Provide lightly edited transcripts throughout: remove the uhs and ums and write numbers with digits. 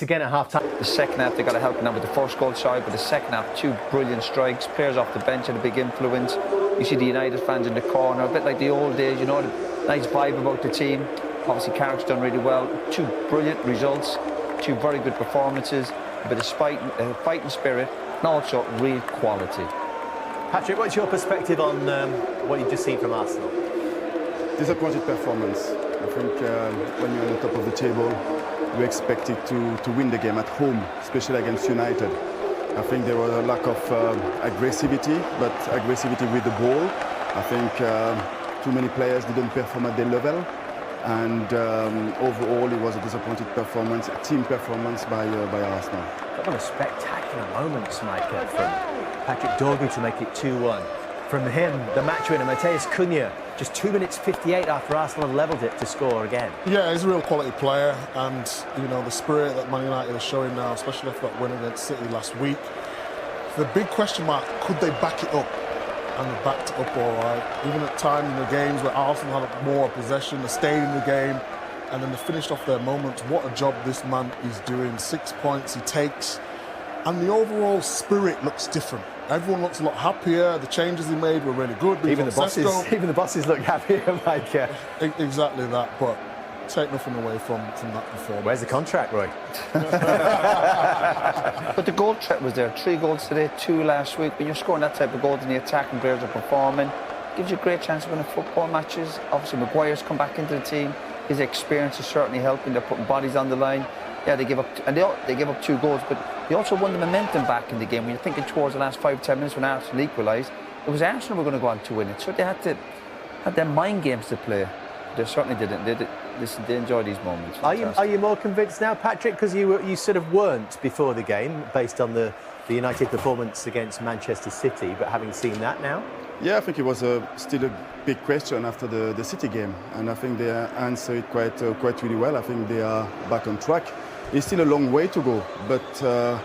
Again at half-time. The second half, they got to help them with the first goal side, but the second half, 2 brilliant strikes. Players off the bench had a big influence. You see the United fans in the corner, a bit like the old days, you know, the nice vibe about the team. Obviously, Carrick's done really well. 2 brilliant results, 2 very good performances, a bit of fighting spirit, and also real quality. Patrick, what's your perspective on what you've just seen from Arsenal? Disappointed performance. I think when you're on the top of the table, you expected to win the game at home, especially against United. I think there was a lack of aggressivity, but aggressivity with the ball. I think too many players didn't perform at their level, and overall it was a disappointed performance, a team performance by Arsenal. What a spectacular moment, Micah, from Patrick Dorgu to make it 2-1. From him, the match winner, Matheus Cunha, just 2 minutes 58 after Arsenal had levelled it to score again. Yeah, he's a real quality player, and you know the spirit that Man United are showing now, especially after that win against City last week. The big question mark: could they back it up? And they backed it up all right. Even at times in the games where Arsenal had more possession, they stayed in the game, and then they finished off their moments. What a job this man is doing! 6 points he takes, and the overall spirit looks different. Everyone looks a lot happier. The changes he made were really good. Even the bosses look happier, Mike. Exactly that, but take nothing away from that performance. Where's the contract, Roy? But the goal threat was there. 3 goals today, 2 last week. When you're scoring that type of goals and the attacking players are performing, gives you a great chance of winning football matches. Obviously, Maguire's come back into the team. His experience is certainly helping. They're putting bodies on the line. Yeah, they give up, and they give up 2 goals, but they also won the momentum back in the game. When you're thinking towards the last 5-10 minutes when Arsenal equalised, it was Arsenal were going to go on to win it. So they had their mind games to play. They certainly didn't. They enjoy these moments. Are you more convinced now, Patrick? Because you sort of weren't before the game, based on the United performance against Manchester City, but having seen that now? Yeah, I think it was still a big question after the City game, and I think they answered it quite really well. I think they are back on track. It's still a long way to go, but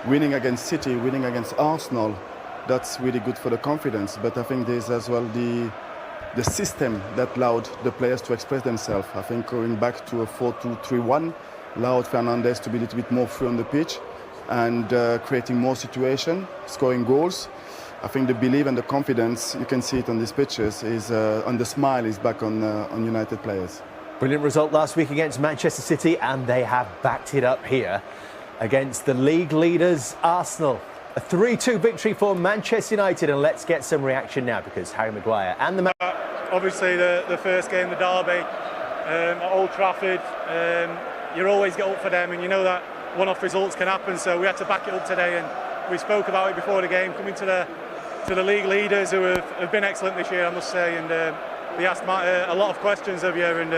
winning against City, winning against Arsenal, that's really good for the confidence. But I think there's as well the system that allowed the players to express themselves. I think going back to a 4-2-3-1 allowed Fernandes to be a little bit more free on the pitch and creating more situation, scoring goals. I think the belief and the confidence, you can see it on these pictures, is on the smile is back on United players. Brilliant result last week against Manchester City, and they have backed it up here against the league leaders Arsenal. A 3-2 victory for Manchester United, and let's get some reaction now, because Harry Maguire and the obviously the first game, the derby at Old Trafford, you always get up for them, and you know that one-off results can happen, so we had to back it up today, and we spoke about it before the game, coming to the league leaders who have been excellent this year, I must say, and they asked a lot of questions of you, and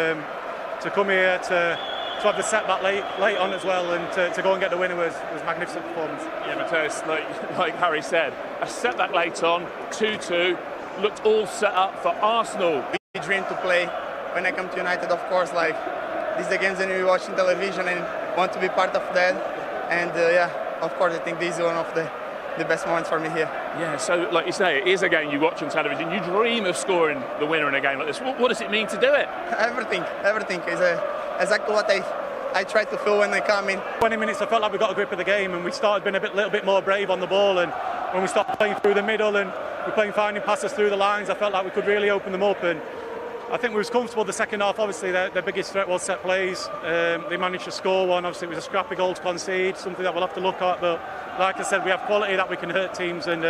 to come here to have the setback late on as well, and to go and get the winner was magnificent performance. Yeah, Matheus, like Harry said, a setback late on, 2-2, looked all set up for Arsenal. We dream to play when I come to United, of course, like these are the games that we watch on television and want to be part of that, and yeah, of course I think this is one of the best moments for me here. Yeah, so like you say, it is a game you watch on television. You dream of scoring the winner in a game like this. What does it mean to do it? Everything is exactly what I try to feel when I come in. 20 minutes I felt like we got a grip of the game, and we started being little bit more brave on the ball, and when we started playing through the middle and we're playing finding passes through the lines, I felt like we could really open them up, and I think we was comfortable the second half. Obviously their biggest threat was set plays. They managed to score one. Obviously it was a scrappy goal to concede, something that we'll have to look at, but like I said, we have quality that we can hurt teams, and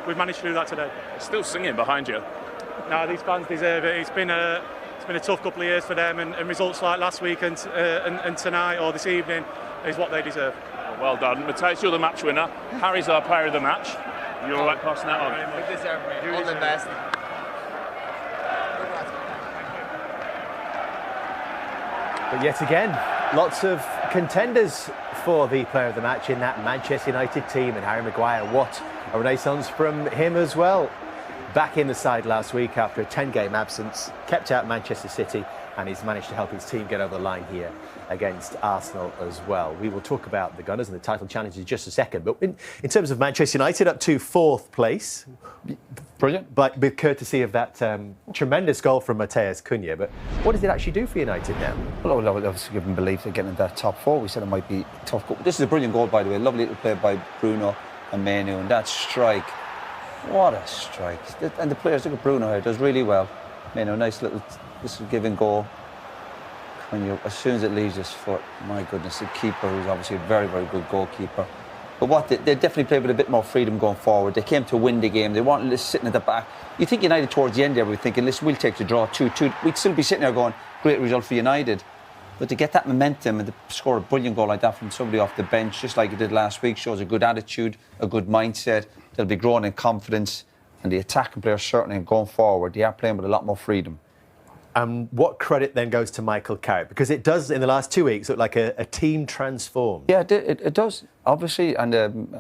we've managed to do that today. Still singing behind you. No, these fans deserve it. It's been a tough couple of years for them, and results like last week and tonight or this evening is what they deserve. Well done. Matheus, you're the match winner. Harry's our player of the match. You're all right passing that on. You deserve it. All the best. But yet again, lots of contenders for the player of the match in that Manchester United team, and Harry Maguire, what a renaissance from him as well. back in the side last week after a 10-game absence, kept out Manchester City, and he's managed to help his team get over the line here against Arsenal as well. We will talk about the Gunners and the title challenge in just a second. But in terms of Manchester United, up to 4th place. Brilliant. But with courtesy of that tremendous goal from Matheus Cunha. But what does it actually do for United now? Well, I would obviously give them belief they're getting into that top 4. We said it might be a tough goal. This is a brilliant goal, by the way. Lovely little play by Bruno and Menu. And that strike, what a strike. And the players, look at Bruno here, does really well. Menu, nice little, this is give and go. As soon as it leaves his foot, my goodness, the keeper, who's obviously a very, very good goalkeeper. But they definitely played with a bit more freedom going forward. They came to win the game. They weren't just sitting at the back. You think United towards the end there, we were thinking, listen, we'll take the draw 2-2. We'd still be sitting there going, great result for United. But to get that momentum and to score a brilliant goal like that from somebody off the bench, just like it did last week, shows a good attitude, a good mindset. They'll be growing in confidence. And the attacking players certainly going forward, they are playing with a lot more freedom. What credit then goes to Michael Carrick? Because it does, in the last 2 weeks, look like a team transformed. Yeah, it does, obviously. And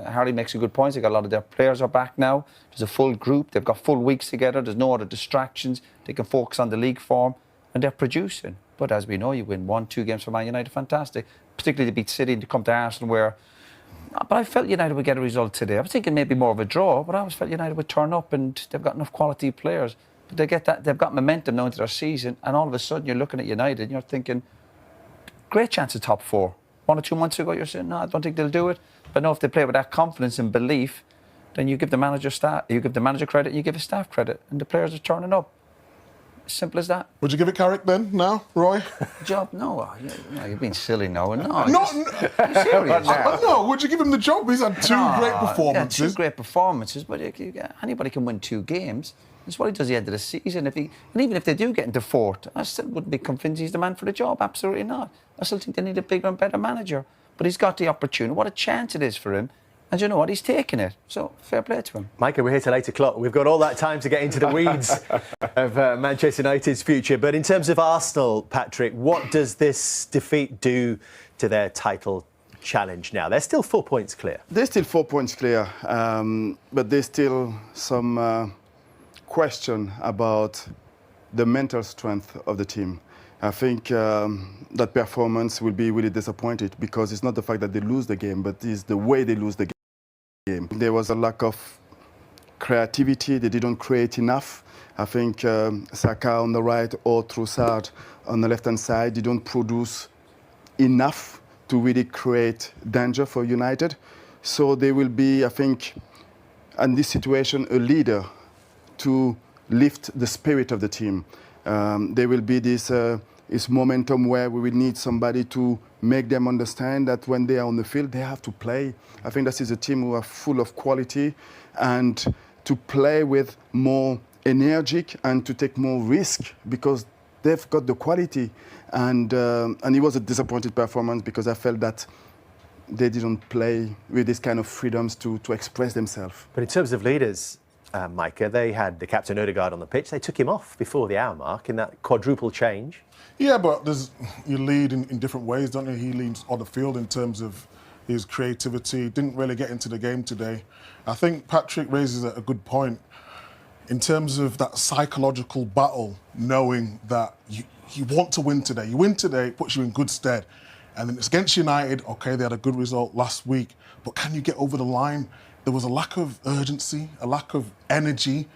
Harry makes a good point. They got a lot of their players are back now. There's a full group. They've got full weeks together. There's no other distractions. They can focus on the league form. And they're producing. But as we know, you win 1-2 games for Man United, fantastic. Particularly to beat City and to come to Arsenal where... But I felt United would get a result today. I was thinking maybe more of a draw, but I always felt United would turn up and they've got enough quality players. But they get that, they've got momentum now into their season, and all of a sudden you're looking at United and you're thinking, great chance of top 4. 1 or 2 months ago you're saying, no, I don't think they'll do it. But now if they play with that confidence and belief, then you give the manager credit, you give his staff credit, and the players are turning up. Simple as that. Would you give it Carrick then, now, Roy? Job? No, you're being silly now. No, serious. No, would you give him the job? He's had 2 great performances. Yeah, 2 great performances, but anybody can win 2 games. That's what he does at the end of the season. And even if they do get into 4th, I still wouldn't be convinced he's the man for the job. Absolutely not. I still think they need a bigger and better manager. But he's got the opportunity. What a chance it is for him. And you know what? He's taking it. So, fair play to him. Micah, we're here till 8 o'clock. We've got all that time to get into the weeds of Manchester United's future. But in terms of Arsenal, Patrick, what does this defeat do to their title challenge now? They're still 4 points clear. They're still 4 points clear, but there's still some question about the mental strength of the team. I think that performance will be really disappointed because it's not the fact that they lose the game, but it's the way they lose the game. There was a lack of creativity. They didn't create enough. I think Saka on the right or Trossard on the left-hand side didn't produce enough to really create danger for United. So they will be, I think, in this situation, a leader to lift the spirit of the team. There will be this momentum where we will need somebody to make them understand that when they are on the field, they have to play. I think this is a team who are full of quality, and to play with more energy and to take more risk because they've got the quality. And it was a disappointed performance because I felt that they didn't play with this kind of freedoms to express themselves. But in terms of leaders, Micah, they had the captain Odegaard on the pitch. They took him off before the hour mark in that quadruple change. Yeah, but you lead in different ways, don't you? He leads on the field in terms of his creativity. Didn't really get into the game today. I think Patrick raises a good point in terms of that psychological battle, knowing that you want to win today. You win today, it puts you in good stead. And then it's against United. OK, they had a good result last week, but can you get over the line? There was a lack of urgency, a lack of energy,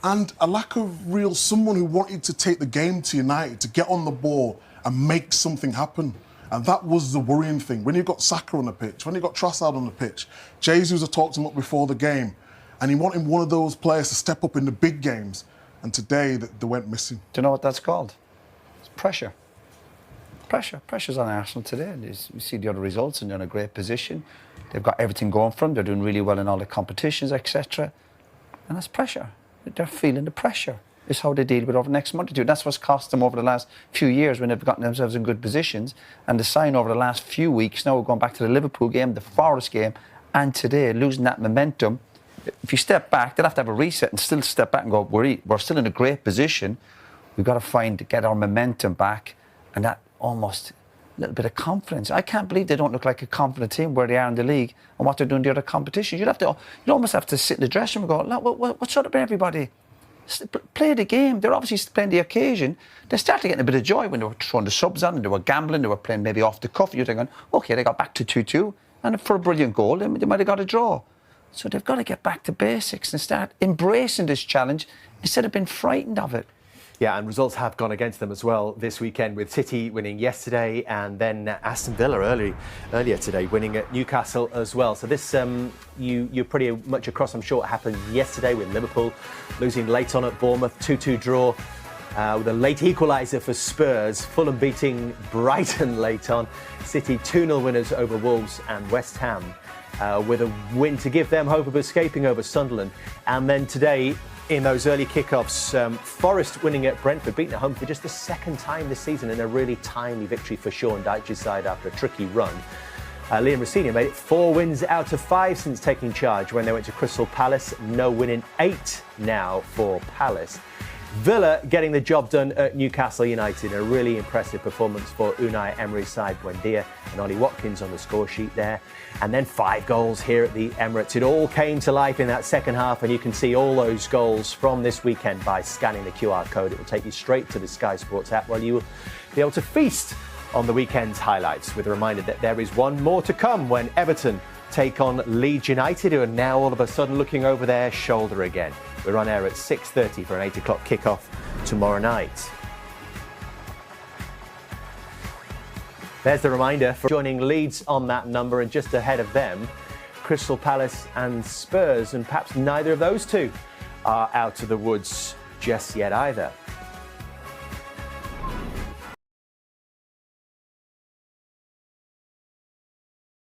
and a lack of someone who wanted to take the game to United, to get on the ball and make something happen. And that was the worrying thing. When you got Saka on the pitch, when you got Trossard on the pitch, Jesus had talked him up before the game, and he wanted one of those players to step up in the big games. And today, they went missing. Do you know what that's called? It's pressure. Pressure's on Arsenal today. You see the other results, and they're in a great position. They've got everything going for them. They're doing really well in all the competitions, etc. And that's pressure. They're feeling the pressure. It's how they deal with it over the next month or two. That's what's cost them over the last few years when they've gotten themselves in good positions. And the sign over the last few weeks, now we're going back to the Liverpool game, the Forest game, and today, losing that momentum. If you step back, they'll have to have a reset and still step back and go, we're still in a great position. We've got to get our momentum back, and that almost a little bit of confidence. I can't believe they don't look like a confident team where they are in the league and what they're doing in the other competitions. You'd almost have to sit in the dressing room and go, what's up with everybody? Play the game. They're obviously playing the occasion. They started getting a bit of joy when they were throwing the subs on and they were gambling, they were playing maybe off the cuff. You're thinking, OK, they got back to 2-2, and for a brilliant goal, they might have got a draw. So they've got to get back to basics and start embracing this challenge instead of being frightened of it. Yeah, and results have gone against them as well this weekend, with City winning yesterday and then Aston Villa earlier today winning at Newcastle as well. So this, you're pretty much across, I'm sure, it happened yesterday with Liverpool losing late on at Bournemouth, 2-2 draw with a late equaliser for Spurs, Fulham beating Brighton late on, City 2-0 winners over Wolves and West Ham with a win to give them hope of escaping over Sunderland. And then today, in those early kickoffs, Forest winning at Brentford, beaten at home for just the second time this season in a really timely victory for Sean Dyche's side after a tricky run. Liam Rossini made it 4 wins out of 5 since taking charge when they went to Crystal Palace. No win in 8 now for Palace. Villa getting the job done at Newcastle United. A really impressive performance for Unai Emery's side. Buendia and Ollie Watkins on the score sheet there. And then 5 goals here at the Emirates. It all came to life in that second half, and you can see all those goals from this weekend by scanning the QR code. It will take you straight to the Sky Sports app, where you will be able to feast on the weekend's highlights, with a reminder that there is one more to come when Everton take on Leeds United, who are now all of a sudden looking over their shoulder again. We're on air at 6:30 for an 8 o'clock kickoff tomorrow night. There's the reminder for joining Leeds on that number, and just ahead of them, Crystal Palace and Spurs, and perhaps neither of those two are out of the woods just yet either.